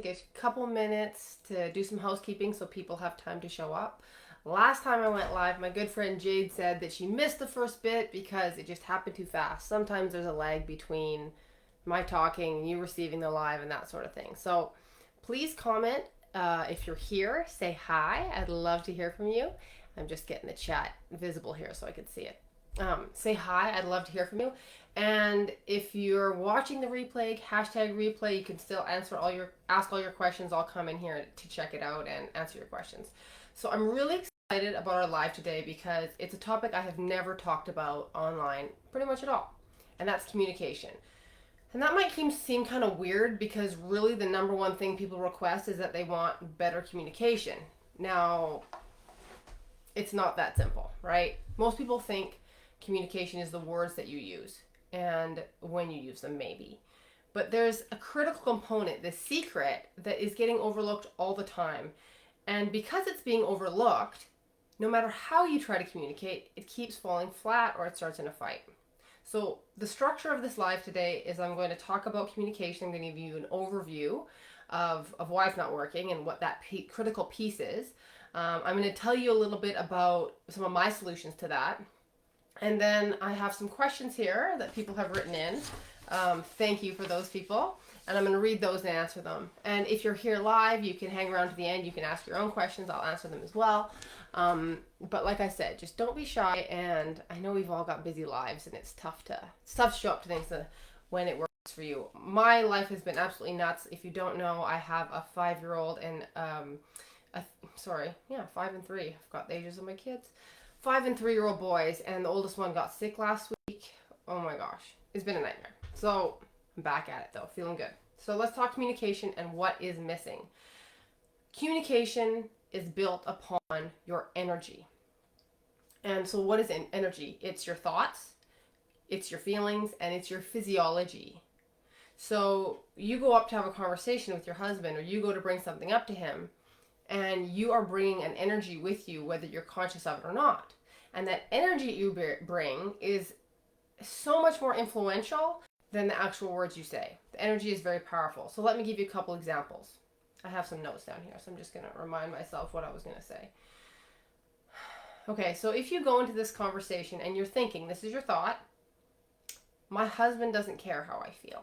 a couple minutes to do some housekeeping so people have time to show up. Last time I went live, my good friend Jade said that she missed the first bit because it just happened too fast. Sometimes there's a lag between my talking and you receiving the live and that sort of thing. So please comment if you're here. Say hi. I'd love to hear from you. I'm just getting the chat visible here so I can see it. Say hi. I'd love to hear from you. And if you're watching the replay, hashtag replay, you can still ask all your questions. I'll come in here to check it out and answer your questions. So I'm really excited about our live today because it's a topic I have never talked about online pretty much at all, and that's communication. And that might seem kind of weird because really the number one thing people request is that they want better communication. Now, it's not that simple, right? Most people think communication is the words that you use and when you use them, maybe. But there's a critical component, the secret, that is getting overlooked all the time. And because it's being overlooked, no matter how you try to communicate, it keeps falling flat or it starts in a fight. So the structure of this live today is I'm going to talk about communication. I'm going to give you an overview of why it's not working and what that critical piece is. I'm going to tell you a little bit about some of my solutions to that. And then I have some questions here that people have written in. Thank you for those people. And I'm going to read those and answer them. And if you're here live, you can hang around to the end. You can ask your own questions. I'll answer them as well. But like I said, just don't be shy. And I know we've all got busy lives and it's tough to show up to things when it works for you. My life has been absolutely nuts. If you don't know, I have a 5-year-old and 5 and 3. I've got the ages of my kids. 5 and 3-year-old boys, and the oldest one got sick last week. Oh my gosh, it's been a nightmare. So I'm back at it though, feeling good. So let's talk communication and what is missing. Communication is built upon your energy. And so what is energy? It's your thoughts, it's your feelings, and it's your physiology. So you go up to have a conversation with your husband, or you go to bring something up to him, and you are bringing an energy with you, whether you're conscious of it or not. And that energy you bring is so much more influential than the actual words you say. The energy is very powerful. So let me give you a couple examples. I have some notes down here, so I'm just going to remind myself what I was going to say. Okay, so if you go into this conversation and you're thinking, this is your thought, my husband doesn't care how I feel.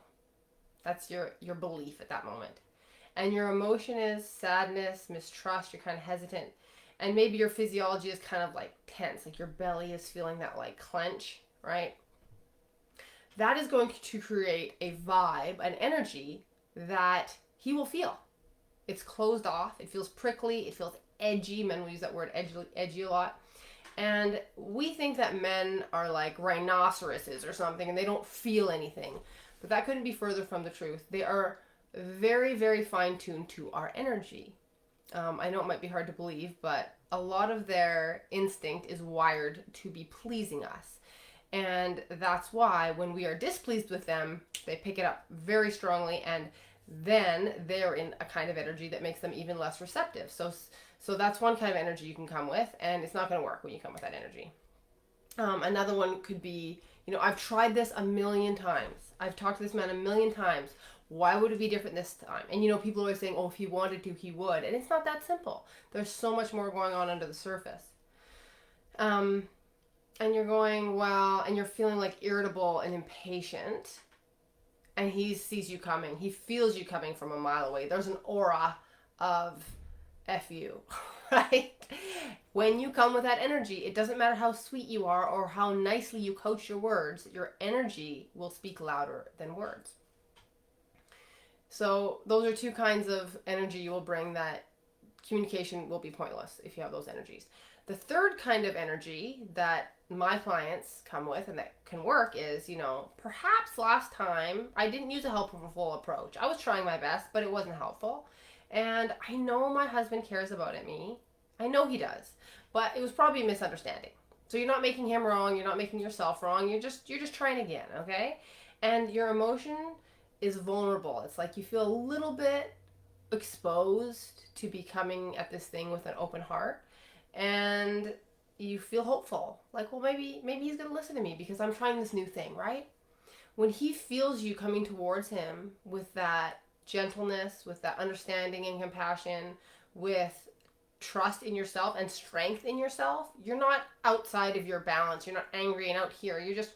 That's your belief at that moment. And your emotion is sadness, mistrust, you're kind of hesitant. And maybe your physiology is kind of like tense, like your belly is feeling that like clench, right? That is going to create a vibe, an energy that he will feel. It's closed off, it feels prickly, it feels edgy. Men will use that word edgy a lot. And we think that men are like rhinoceroses or something and they don't feel anything. But that couldn't be further from the truth. They are very, very fine-tuned to our energy. I know it might be hard to believe, but a lot of their instinct is wired to be pleasing us. And that's why when we are displeased with them, they pick it up very strongly, and then they're in a kind of energy that makes them even less receptive. So that's one kind of energy you can come with, and it's not going to work when you come with that energy. Another one could be, I've tried this a million times. I've talked to this man a million times. Why would it be different this time? And people are always saying, oh, if he wanted to, he would. And it's not that simple. There's so much more going on under the surface. And you're going, well, and you're feeling like irritable and impatient. And he sees you coming. He feels you coming from a mile away. There's an aura of F you, right? When you come with that energy, it doesn't matter how sweet you are or how nicely you coach your words, your energy will speak louder than words. So those are two kinds of energy you will bring that communication will be pointless if you have those energies. The third kind of energy that my clients come with and that can work is, perhaps last time I didn't use a helpful approach. I was trying my best, but it wasn't helpful. And I know my husband cares about me. I know he does, but it was probably a misunderstanding. So you're not making him wrong. You're not making yourself wrong. You're just trying again. Okay. And your emotion is vulnerable. It's like you feel a little bit exposed to be coming at this thing with an open heart, and you feel hopeful. Like, well, maybe he's going to listen to me because I'm trying this new thing, right? When he feels you coming towards him with that gentleness, with that understanding and compassion, with trust in yourself and strength in yourself. You're not outside of your balance. You're not angry and out here. You're just,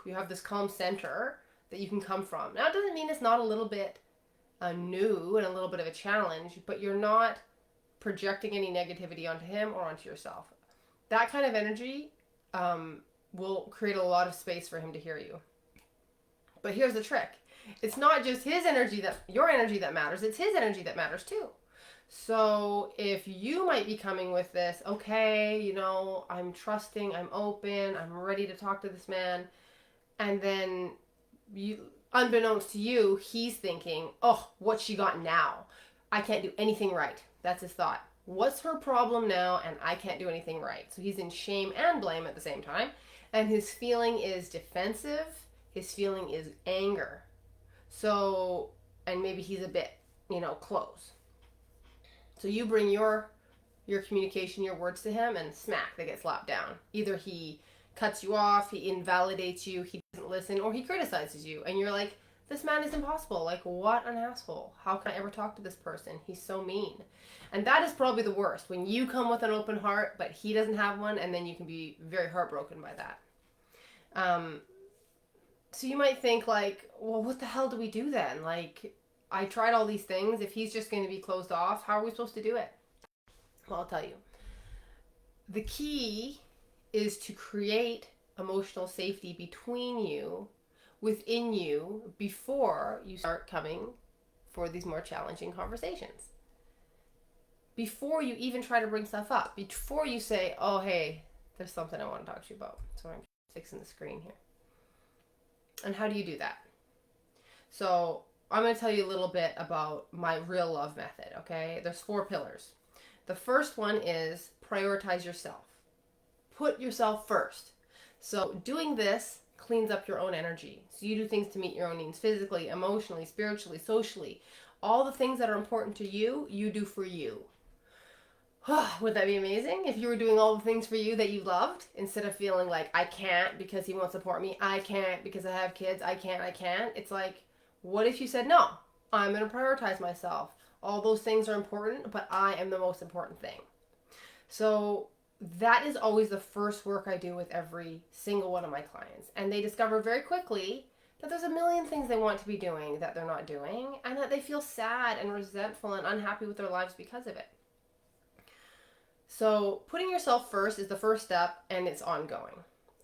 you have this calm center that you can come from. Now, it doesn't mean it's not a little bit new and a little bit of a challenge, but you're not projecting any negativity onto him or onto yourself. That kind of energy will create a lot of space for him to hear you. But here's the trick. It's not just his energy your energy that matters. It's his energy that matters too. So if you might be coming with this, okay, you know, I'm trusting, I'm open, I'm ready to talk to this man, and then unbeknownst to you, he's thinking, oh, what's she got now? I can't do anything right. That's his thought. What's her problem now? And I can't do anything right. So he's in shame and blame at the same time. And his feeling is defensive. His feeling is anger. So, and maybe he's a bit, close. So you bring your communication, your words to him, and smack, they get slapped down. Either he cuts you off, he invalidates you, he doesn't listen, or he criticizes you. And you're like, this man is impossible. Like, what an asshole. How can I ever talk to this person? He's so mean. And that is probably the worst. When you come with an open heart, but he doesn't have one, and then you can be very heartbroken by that. So you might think like, well, what the hell do we do then? Like, I tried all these things. If he's just going to be closed off, how are we supposed to do it? Well, I'll tell you. The key is to create emotional safety between you, within you, before you start coming for these more challenging conversations. Before you even try to bring stuff up. Before you say, oh, hey, there's something I want to talk to you about. So I'm fixing the screen here. And how do you do that? So I'm going to tell you a little bit about my real love method, okay? There's 4 pillars. The first one is prioritize yourself. Put yourself first. So doing this cleans up your own energy. So you do things to meet your own needs physically, emotionally, spiritually, socially. All the things that are important to you, you do for you. Would that be amazing if you were doing all the things for you that you loved, instead of feeling like, I can't because he won't support me, I can't because I have kids, I can't. It's like, what if you said, no, I'm going to prioritize myself. All those things are important, but I am the most important thing. So that is always the first work I do with every single one of my clients. And they discover very quickly that there's a million things they want to be doing that they're not doing, and that they feel sad and resentful and unhappy with their lives because of it. So putting yourself first is the first step, and it's ongoing.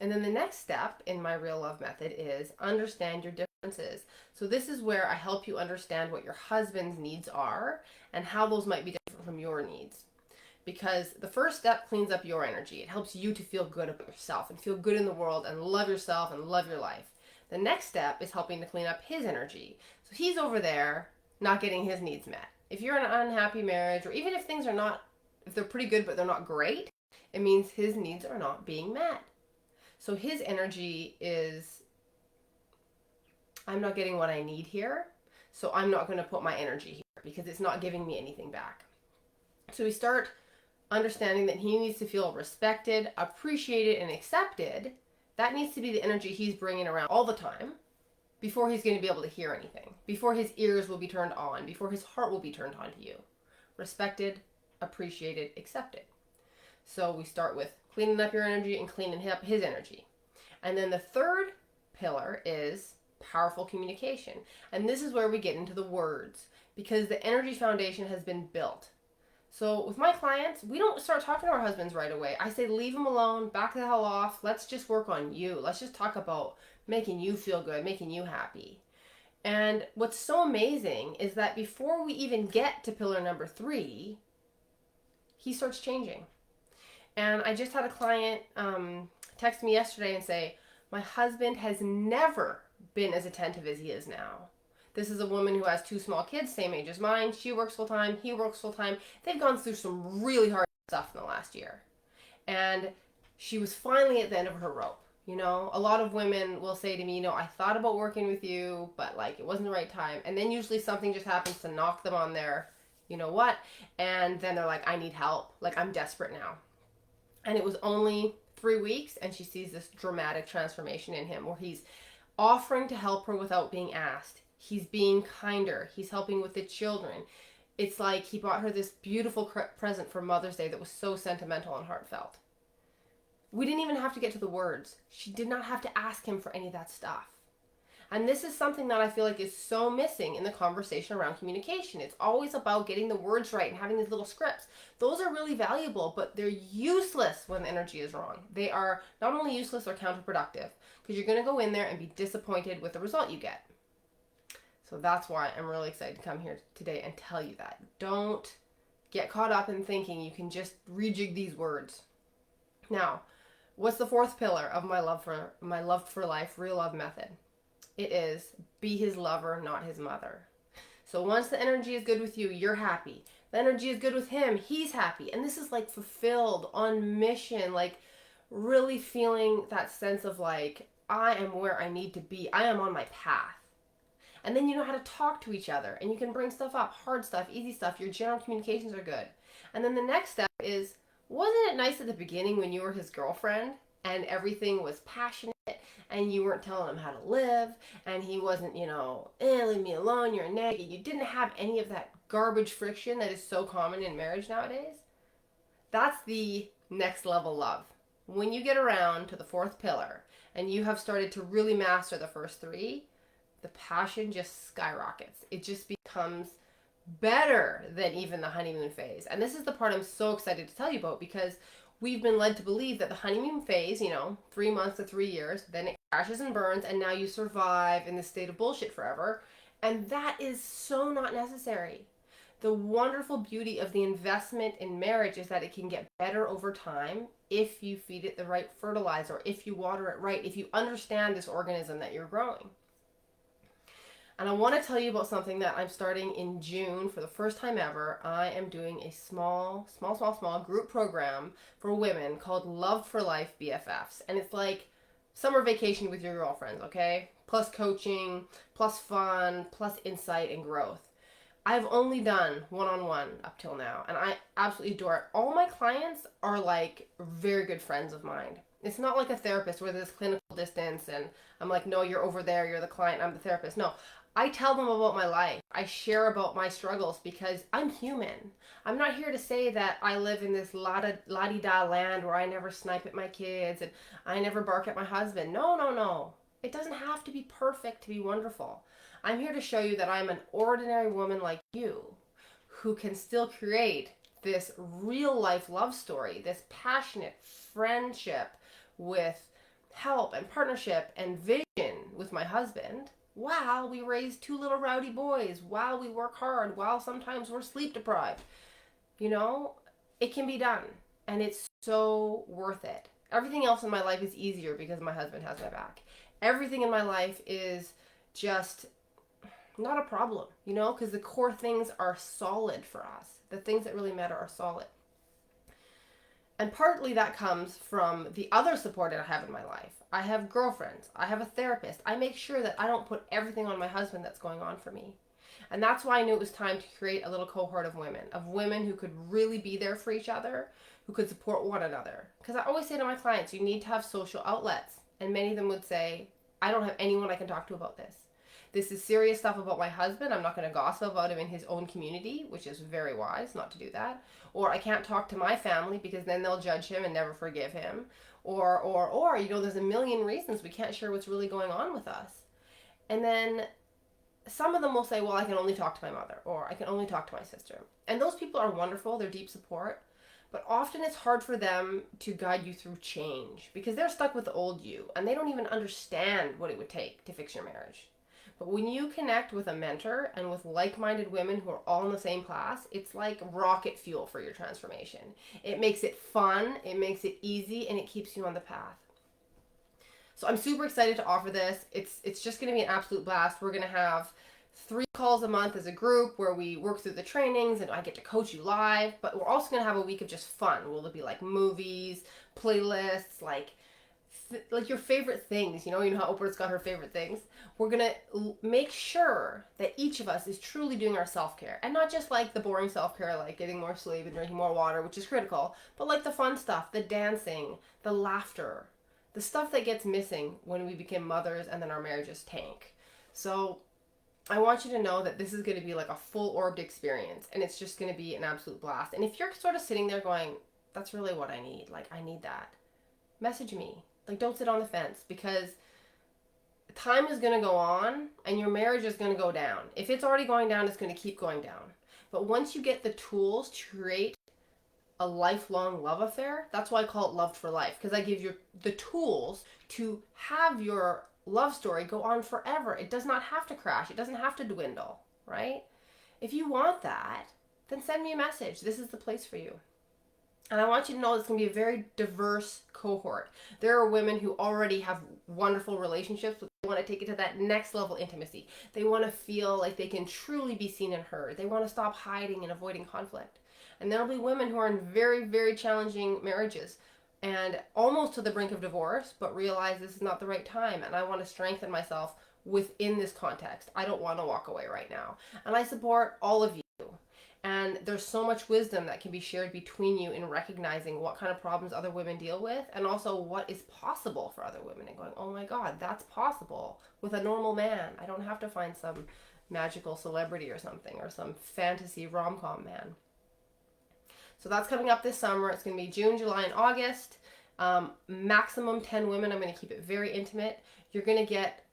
And then the next step in my real love method is understand your differences. So this is where I help you understand what your husband's needs are and how those might be different from your needs. Because the first step cleans up your energy. It helps you to feel good about yourself and feel good in the world and love yourself and love your life. The next step is helping to clean up his energy. So he's over there not getting his needs met. If you're in an unhappy marriage, or even if things are not, if they're pretty good but they're not great, it means his needs are not being met. So his energy is, I'm not getting what I need here, so I'm not going to put my energy here because it's not giving me anything back. So we start understanding that he needs to feel respected, appreciated, and accepted. That needs to be the energy he's bringing around all the time before he's going to be able to hear anything, before his ears will be turned on, before his heart will be turned on to you. Respected, appreciated, accepted. So we start with cleaning up your energy and cleaning up his energy. And then the third pillar is powerful communication. And this is where we get into the words, because the energy foundation has been built. So with my clients, we don't start talking to our husbands right away. I say, leave them alone, back the hell off. Let's just work on you. Let's just talk about making you feel good, making you happy. And what's so amazing is that before we even get to pillar number 3, he starts changing. And I just had a client text me yesterday and say, my husband has never been as attentive as he is now. This is a woman who has 2 small kids, same age as mine. She works full time, he works full time. They've gone through some really hard stuff in the last year. And she was finally at the end of her rope. You know, a lot of women will say to me, I thought about working with you, but like it wasn't the right time. And then usually something just happens to knock them on their, you know what? And then they're like, I need help. Like, I'm desperate now. And it was only 3 weeks, and she sees this dramatic transformation in him where he's offering to help her without being asked. He's being kinder. He's helping with the children. It's like he bought her this beautiful present for Mother's Day that was so sentimental and heartfelt. We didn't even have to get to the words. She did not have to ask him for any of that stuff. And this is something that I feel like is so missing in the conversation around communication. It's always about getting the words right and having these little scripts. Those are really valuable, but they're useless when the energy is wrong. They are not only useless, they're counterproductive, because you're going to go in there and be disappointed with the result you get. So that's why I'm really excited to come here today and tell you that. Don't get caught up in thinking you can just rejig these words. Now, what's the fourth pillar of my love for life, real love method? It is be his lover, not his mother. So once the energy is good with you, you're happy. The energy is good with him, he's happy. And this is like fulfilled, on mission, like really feeling that sense of like, I am where I need to be. I am on my path. And then you know how to talk to each other, and you can bring stuff up, hard stuff, easy stuff. Your general communications are good. And then the next step is, wasn't it nice at the beginning when you were his girlfriend and everything was passionate and you weren't telling him how to live and he wasn't, leave me alone, you're a nag, and you didn't have any of that garbage friction that is so common in marriage nowadays? That's the next level love. When you get around to the fourth pillar and you have started to really master the first three, the passion just skyrockets. It just becomes better than even the honeymoon phase. And this is the part I'm so excited to tell you about, because we've been led to believe that the honeymoon phase, 3 months to 3 years, then it crashes and burns, and now you survive in this state of bullshit forever. And that is so not necessary. The wonderful beauty of the investment in marriage is that it can get better over time if you feed it the right fertilizer, if you water it right, if you understand this organism that you're growing. And I want to tell you about something that I'm starting in June for the first time ever. I am doing a small group program for women called Love for Life BFFs. And it's like summer vacation with your girlfriends, okay? Plus coaching, plus fun, plus insight and growth. I've only done one-on-one up till now, and I absolutely adore it. All my clients are like very good friends of mine. It's not like a therapist where there's clinical distance and I'm like, no, you're over there, you're the client, I'm the therapist. No, I tell them about my life. I share about my struggles because I'm human. I'm not here to say that I live in this la-di-da land where I never snipe at my kids and I never bark at my husband. No. It doesn't have to be perfect to be wonderful. I'm here to show you that I'm an ordinary woman like you who can still create this real life love story, this passionate friendship with help and partnership and vision with my husband, while we raise 2 little rowdy boys, while we work hard, while sometimes we're sleep deprived. It can be done, and it's so worth it. Everything else in my life is easier because my husband has my back. Everything in my life is just not a problem, because the core things are solid for us. The things that really matter are solid. And partly that comes from the other support that I have in my life. I have girlfriends. I have a therapist. I make sure that I don't put everything on my husband that's going on for me. And that's why I knew it was time to create a little cohort of women who could really be there for each other, who could support one another. Because I always say to my clients, you need to have social outlets. And many of them would say, I don't have anyone I can talk to about this. This is serious stuff about my husband. I'm not going to gossip about him in his own community, which is very wise not to do that. Or I can't talk to my family because then they'll judge him and never forgive him. Or there's a million reasons we can't share what's really going on with us. And then some of them will say, well, I can only talk to my mother, or I can only talk to my sister. And those people are wonderful. They're deep support. But often it's hard for them to guide you through change because they're stuck with the old you and they don't even understand what it would take to fix your marriage. But when you connect with a mentor and with like-minded women who are all in the same class, it's like rocket fuel for your transformation. It makes it fun, it makes it easy, and it keeps you on the path. So I'm super excited to offer this. It's just going to be an absolute blast. We're going to have 3 calls a month as a group where we work through the trainings and I get to coach you live. But we're also going to have a week of just fun. Will there be like movies, playlists, like your favorite things, you know how Oprah's got her favorite things. We're going to make sure that each of us is truly doing our self-care, and not just like the boring self-care, like getting more sleep and drinking more water, which is critical, but like the fun stuff, the dancing, the laughter, the stuff that gets missing when we become mothers and then our marriages tank. So I want you to know that this is going to be like a full orbed experience, and it's just going to be an absolute blast. And if you're sort of sitting there going, that's really what I need, like, I need that, message me. Like, don't sit on the fence, because time is going to go on and your marriage is going to go down. If it's already going down, it's going to keep going down. But once you get the tools to create a lifelong love affair, that's why I call it loved for life, because I give you the tools to have your love story go on forever. It does not have to crash. It doesn't have to dwindle, right? If you want that, then send me a message. This is the place for you. And I want you to know it's going to be a very diverse cohort. There are women who already have wonderful relationships, but they want to take it to that next level intimacy. They want to feel like they can truly be seen and heard. They want to stop hiding and avoiding conflict. And there'll be women who are in very, very challenging marriages and almost to the brink of divorce, but realize this is not the right time, and I want to strengthen myself within this context. I don't want to walk away right now. And I support all of you. And there's so much wisdom that can be shared between you in recognizing what kind of problems other women deal with, and also what is possible for other women, and going, oh my God, that's possible with a normal man. I don't have to find some magical celebrity or something, or some fantasy rom-com man. So that's coming up this summer. It's going to be June, July, and August. Maximum 10 women. I'm going to keep it very intimate. You're going to get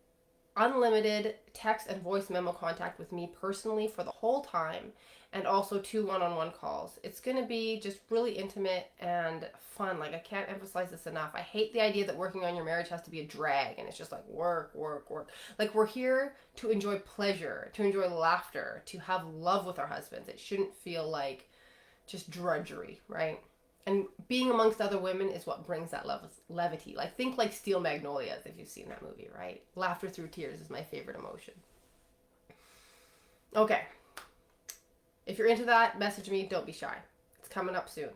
unlimited text and voice memo contact with me personally for the whole time, and also 2 one-on-one calls. It's going to be just really intimate and fun. Like, I can't emphasize this enough. I hate the idea that working on your marriage has to be a drag and it's just like work, work, work. Like, we're here to enjoy pleasure, to enjoy laughter, to have love with our husbands. It shouldn't feel like just drudgery, right? And being amongst other women is what brings that levity. Like, think like Steel Magnolias, if you've seen that movie, right? Laughter through tears is my favorite emotion. Okay. If you're into that, message me. Don't be shy. It's coming up soon.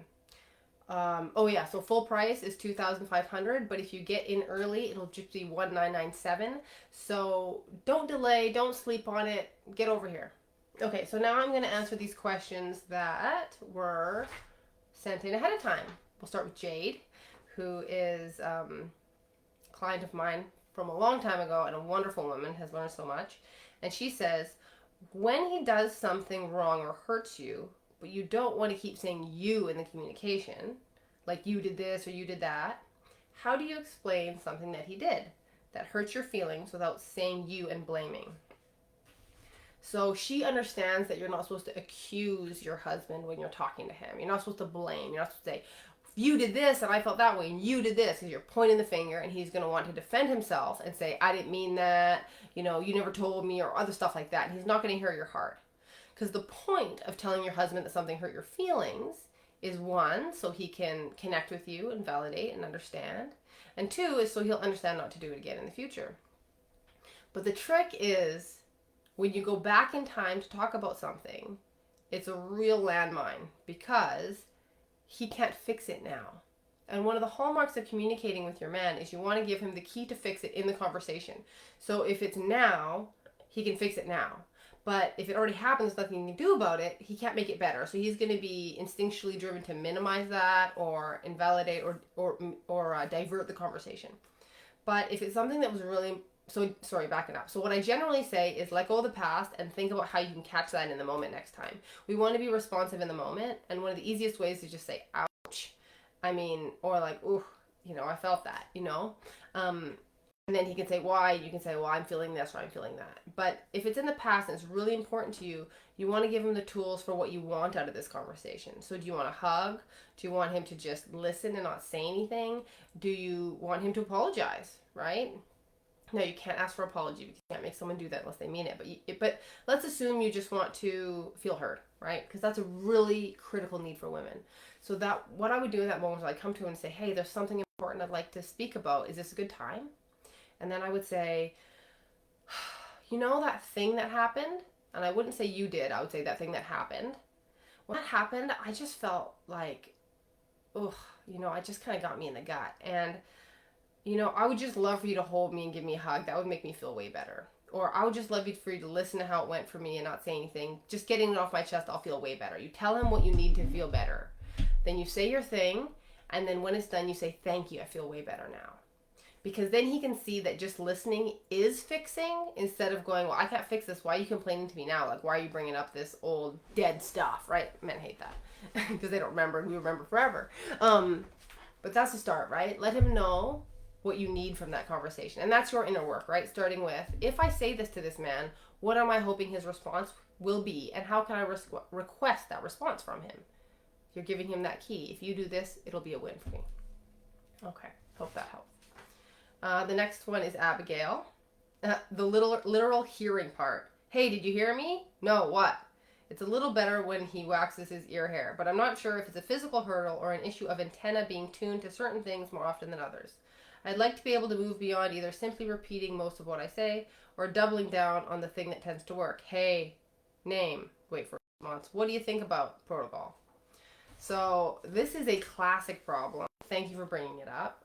Oh yeah, so full price is $2,500, but if you get in early, it'll just be $1,997. So don't delay. Don't sleep on it. Get over here. Okay, so now I'm going to answer these questions that were sent in ahead of time. We'll start with Jade, who is a client of mine from a long time ago and a wonderful woman, has learned so much. And she says, when he does something wrong or hurts you, but you don't want to keep saying you in the communication, like you did this or you did that, how do you explain something that he did that hurts your feelings without saying you and blaming? So she understands that you're not supposed to accuse your husband when you're talking to him. You're not supposed to blame. You're not supposed to say, you did this and I felt that way and you did this, because you're pointing the finger, and he's going to want to defend himself and say, I didn't mean that, you never told me, or other stuff like that. And he's not going to hear your heart. Because the point of telling your husband that something hurt your feelings is, 1, so he can connect with you and validate and understand. And 2 is so he'll understand not to do it again in the future. But the trick is, when you go back in time to talk about something, it's a real landmine, because he can't fix it now. And one of the hallmarks of communicating with your man is you want to give him the key to fix it in the conversation. So if it's now, he can fix it now. But if it already happened, there's nothing you can do about it, he can't make it better. So he's going to be instinctually driven to minimize that, or invalidate, or divert the conversation. But if it's something that was really... backing up. So what I generally say is, let go of the past and think about how you can catch that in the moment next time. We want to be responsive in the moment, and one of the easiest ways is just say, ouch. Or like, ooh, I felt that, and then he can say why. You can say, well, I'm feeling this or I'm feeling that. But if it's in the past and it's really important to you, you want to give him the tools for what you want out of this conversation. So do you want a hug? Do you want him to just listen and not say anything? Do you want him to apologize, right? No, you can't ask for apology, because you can't make someone do that unless they mean it. But let's assume you just want to feel heard, right? Because that's a really critical need for women. So that what I would do in that moment is I'd come to him and say, hey, there's something important I'd like to speak about. Is this a good time? And then I would say, that thing that happened? And I wouldn't say you did. I would say that thing that happened. When that happened, I just felt like, it just kind of got me in the gut. And I would just love for you to hold me and give me a hug. That would make me feel way better. Or I would just love for you to listen to how it went for me and not say anything. Just getting it off my chest, I'll feel way better. You tell him what you need to feel better. Then you say your thing, and then when it's done, you say, thank you, I feel way better now. Because then he can see that just listening is fixing, instead of going, well, I can't fix this. Why are you complaining to me now? Like, why are you bringing up this old dead stuff, right? Men hate that because they don't remember, and we remember forever. But that's the start, right? Let him know what you need from that conversation. And that's your inner work, right? Starting with, if I say this to this man, what am I hoping his response will be? And how can I request that response from him? You're giving him that key. If you do this, it'll be a win for me. Okay, hope that helps. The next one is Abigail. The literal hearing part. Hey, did you hear me? No, what? It's a little better when he waxes his ear hair, but I'm not sure if it's a physical hurdle or an issue of antenna being tuned to certain things more often than others. I'd like to be able to move beyond either simply repeating most of what I say or doubling down on the thing that tends to work. Hey, name. Wait for response. What do you think about protocol? So this is a classic problem. Thank you for bringing it up.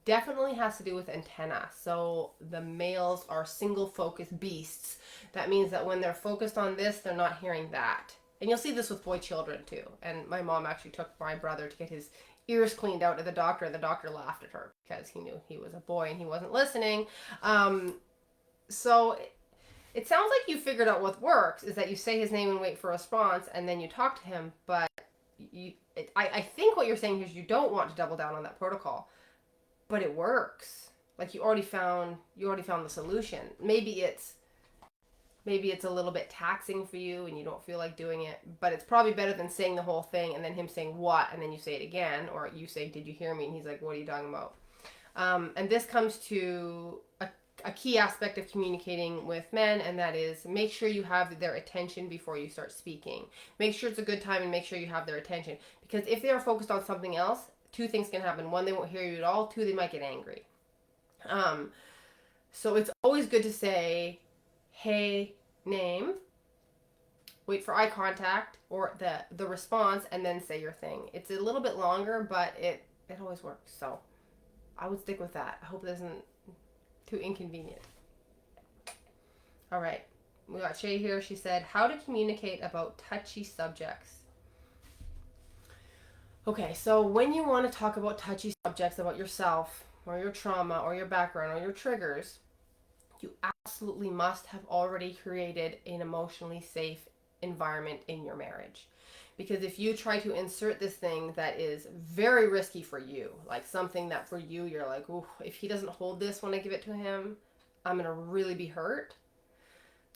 Definitely has to do with antenna. So the males are single focus beasts. That means that when they're focused on this, they're not hearing that. And you'll see this with boy children too. And my mom actually took my brother to get his ears cleaned out at the doctor, and the doctor laughed at her because he knew he was a boy and he wasn't listening. So it sounds like you figured out what works is that you say his name and wait for a response, and then you talk to him. But I think what you're saying is you don't want to double down on that protocol, but it works. Like you already found the solution. Maybe it's a little bit taxing for you and you don't feel like doing it, but it's probably better than saying the whole thing and then him saying what, and then you say it again, or you say, did you hear me? And he's like, what are you talking about? And this comes to a key aspect of communicating with men, and that is make sure you have their attention before you start speaking. Make sure it's a good time and make sure you have their attention. Because if they are focused on something else, two things can happen. One, they won't hear you at all. Two, they might get angry. So it's always good to say, hey, name, wait for eye contact or the response, and then say your thing. It's a little bit longer, but it always works. So I would stick with that. I hope it isn't too inconvenient. All right. We got Shay here. She said, how to communicate about touchy subjects. Okay, so when you want to talk about touchy subjects, about yourself or your trauma or your background or your triggers, you absolutely must have already created an emotionally safe environment in your marriage. Because if you try to insert this thing that is very risky for you, like something that for you, you're like, ooh, if he doesn't hold this when I give it to him, I'm going to really be hurt.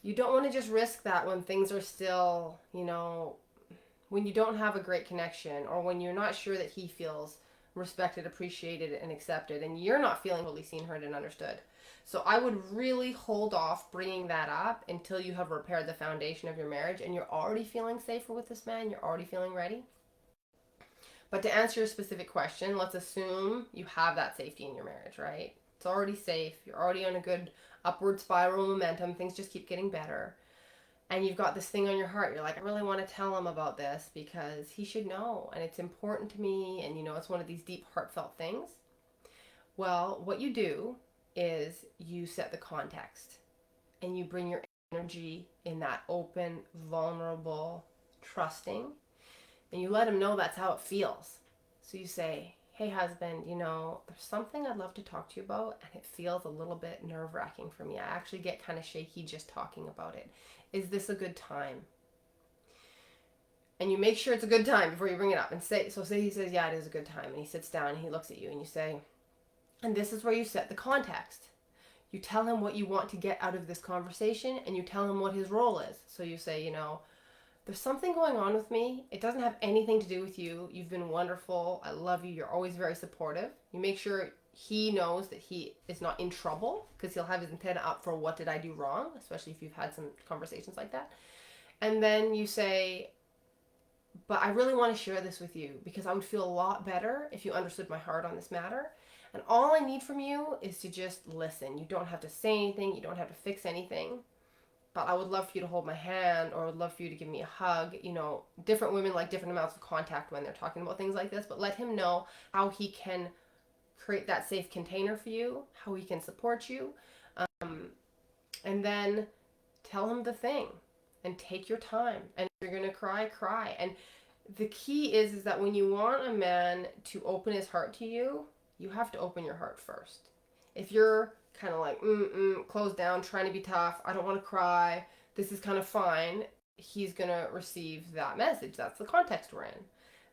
You don't want to just risk that when things are still, when you don't have a great connection, or when you're not sure that he feels respected, appreciated, and accepted, and you're not feeling fully seen, heard, and understood. So I would really hold off bringing that up until you have repaired the foundation of your marriage and you're already feeling safer with this man, you're already feeling ready. But to answer your specific question, let's assume you have that safety in your marriage, right? It's already safe, you're already on a good upward spiral momentum, things just keep getting better. And you've got this thing on your heart, you're like, I really want to tell him about this because he should know, and it's important to me, and it's one of these deep, heartfelt things. Well, what you do is you set the context and you bring your energy in that open, vulnerable, trusting, and you let him know that's how it feels. So you say, hey husband, there's something I'd love to talk to you about, and it feels a little bit nerve-wracking for me. I actually get kind of shaky just talking about it. Is this a good time? And you make sure it's a good time before you bring it up. And say he says, yeah, it is a good time. And he sits down and he looks at you and you say, and this is where you set the context. You tell him what you want to get out of this conversation, and you tell him what his role is. So you say, there's something going on with me. It doesn't have anything to do with you. You've been wonderful. I love you. You're always very supportive. You make sure he knows that he is not in trouble, because he'll have his antenna up for what did I do wrong, especially if you've had some conversations like that. And then you say, but I really want to share this with you because I would feel a lot better if you understood my heart on this matter. And all I need from you is to just listen. You don't have to say anything. You don't have to fix anything. But I would love for you to hold my hand, or I would love for you to give me a hug. Different women like different amounts of contact when they're talking about things like this. But let him know how he can create that safe container for you, how he can support you. And then tell him the thing and take your time. And if you're going to cry, cry. And the key is that when you want a man to open his heart to you, you have to open your heart first. If you're kind of like, closed down, trying to be tough, I don't want to cry, this is kind of fine, he's going to receive that message. That's the context we're in.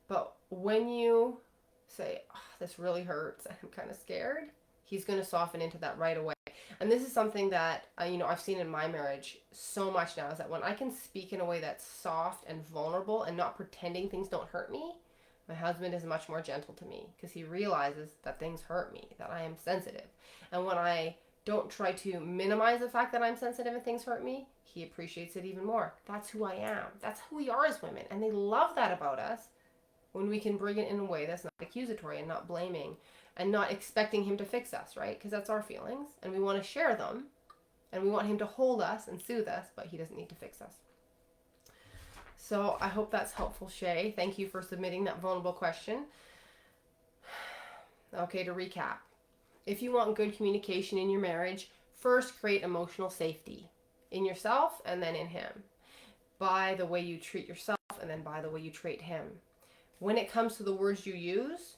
But when you say, oh, this really hurts, I'm kind of scared, he's going to soften into that right away. And this is something that, I've seen in my marriage so much now, is that when I can speak in a way that's soft and vulnerable and not pretending things don't hurt me, my husband is much more gentle to me because he realizes that things hurt me, that I am sensitive. And when I don't try to minimize the fact that I'm sensitive and things hurt me, he appreciates it even more. That's who I am. That's who we are as women. And they love that about us when we can bring it in a way that's not accusatory and not blaming and not expecting him to fix us, right? Because that's our feelings and we want to share them and we want him to hold us and soothe us, but he doesn't need to fix us. So I hope that's helpful, Shay. Thank you for submitting that vulnerable question. Okay, to recap. If you want good communication in your marriage, first create emotional safety in yourself and then in him. By the way you treat yourself and then by the way you treat him. When it comes to the words you use,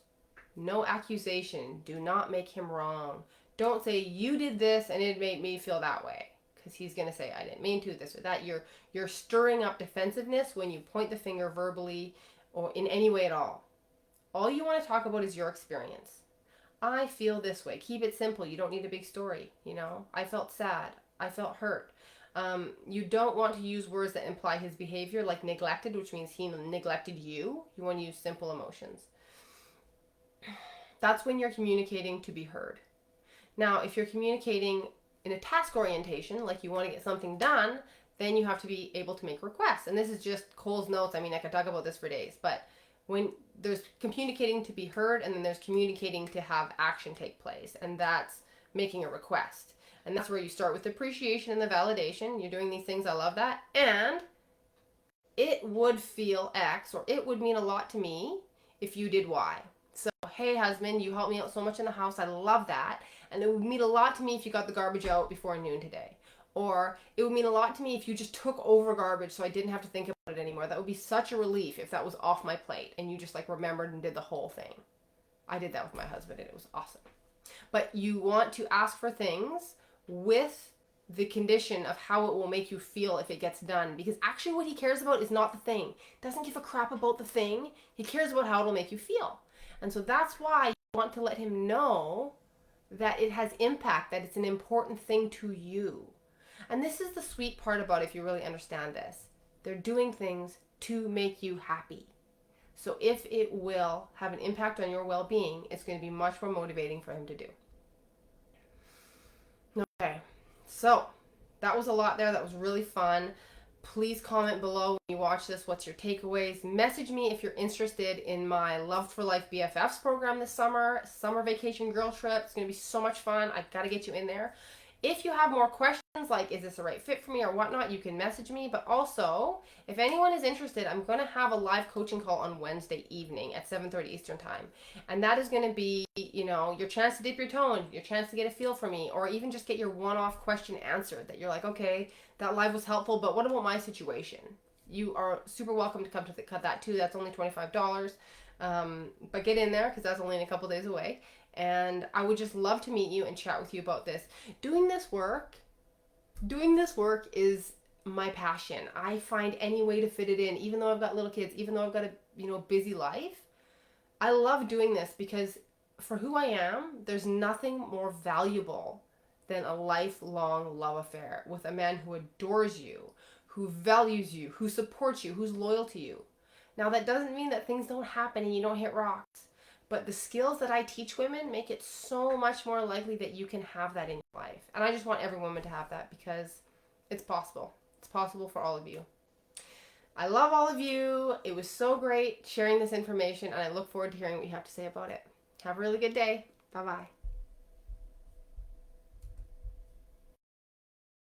no accusation. Do not make him wrong. Don't say, you did this and it made me feel that way. Because he's going to say, I didn't mean to, this or that. You're stirring up defensiveness when you point the finger verbally or in any way at all. All you want to talk about is your experience. I feel this way. Keep it simple. You don't need a big story. I felt sad. I felt hurt. You don't want to use words that imply his behavior, like neglected, which means he neglected you. You want to use simple emotions. That's when you're communicating to be heard. Now, if you're communicating in a task orientation, like you want to get something done, then you have to be able to make requests. And this is just Cole's notes. I mean, I could talk about this for days, but when there's communicating to be heard and then there's communicating to have action take place, and that's making a request. And that's where you start with the appreciation and the validation. You're doing these things, I love that. And it would feel X, or it would mean a lot to me if you did Y. So, hey husband, you helped me out so much in the house, I love that. And it would mean a lot to me if you got the garbage out before noon today. Or it would mean a lot to me if you just took over garbage so I didn't have to think about it anymore. That would be such a relief if that was off my plate and you just remembered and did the whole thing. I did that with my husband and it was awesome. But you want to ask for things with the condition of how it will make you feel if it gets done. Because actually what he cares about is not the thing. He doesn't give a crap about the thing. He cares about how it'll make you feel. And so that's why you want to let him know that it has impact, that it's an important thing to you. And this is the sweet part about it, if you really understand this. They're doing things to make you happy. So if it will have an impact on your well-being, it's going to be much more motivating for him to do. Okay, so that was a lot there. That was really fun. Please comment below when you watch this. What's your takeaways? Message me if you're interested in my Love for Life BFFs program this summer. Summer vacation girl trip. It's going to be so much fun. I've got to get you in there. If you have more questions, like is this the right fit for me or whatnot, you can message me. But also, if anyone is interested, I'm going to have a live coaching call on Wednesday evening at 7:30 Eastern Time. And that is going to be, your chance to dip your toe in, your chance to get a feel for me, or even just get your one-off question answered that you're like, okay, that live was helpful, but what about my situation? You are super welcome to come to cut that too. That's only $25. But get in there because that's only in a couple days away. And I would just love to meet you and chat with you about this. Doing this work is my passion. I find any way to fit it in, even though I've got little kids, even though I've got a busy life. I love doing this because for who I am, there's nothing more valuable than a lifelong love affair with a man who adores you, who values you, who supports you, who's loyal to you. Now, that doesn't mean that things don't happen and you don't hit rocks. But the skills that I teach women make it so much more likely that you can have that in your life. And I just want every woman to have that because it's possible. It's possible for all of you. I love all of you. It was so great sharing this information, and I look forward to hearing what you have to say about it. Have a really good day. Bye-bye.